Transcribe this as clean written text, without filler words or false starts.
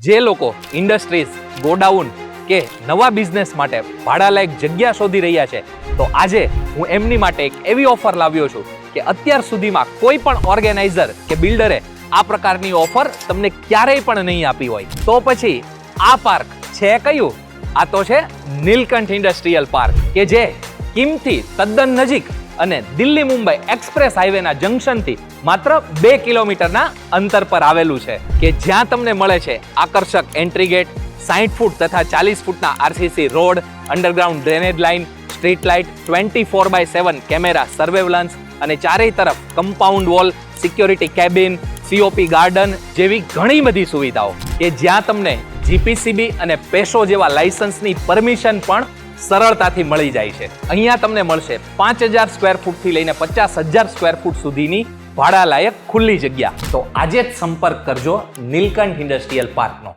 જે લોકો industries, godown કે નવા બિઝનેસ માટે ભાડાલાયક જગ્યા શોધી રહ્યા છે, તો આજે હું એમની માટે એક એવી ઓફર લાવ્યો છું કે અત્યાર સુધીમાં કોઈ પણ ઓર્ગેનાઇઝર કે બિલ્ડરે આ પ્રકારની ઓફર તમને ક્યારેય પણ નહીં આપી હોય. તો પછી આ પાર્ક છે કયું? આ તો છે નીલકંઠ ઇન્ડસ્ટ્રીયલ પાર્ક, કે જે કિમથી તદ્દન નજીક અને દિલ્હી મુંબઈ એક્સપ્રેસ હાઈવેના જંકશનથી માત્ર 2 કિલોમીટરના અંતર પર આવેલું છે, કે જ્યાં તમને મળે છે આકર્ષક એન્ટ્રી ગેટ, 60 ફૂટ તથા 40 ફૂટના RCC road, underground drainage line, street light, 24/7 camera surveillance અને ચારેય તરફ compound wall, security cabin, COP garden જેવી ઘણી બધી સુવિધાઓ, કે જ્યાં તમને જીપીસીબી અને પેશો જેવા લાયસન્સની પરમિશન પણ સરળતાથી મળી જાય છે. અહીંયા તમને મળશે 5000 સ્ક્વેર ફૂટથી લઈને 50000 સ્ક્વેર ફૂટ સુધીની ભાડાલાયક ખુલ્લી જગ્યા. તો આજે જ સંપર્ક કરજો નીલકંઠ ઇન્ડસ્ટ્રીયલ પાર્કનો.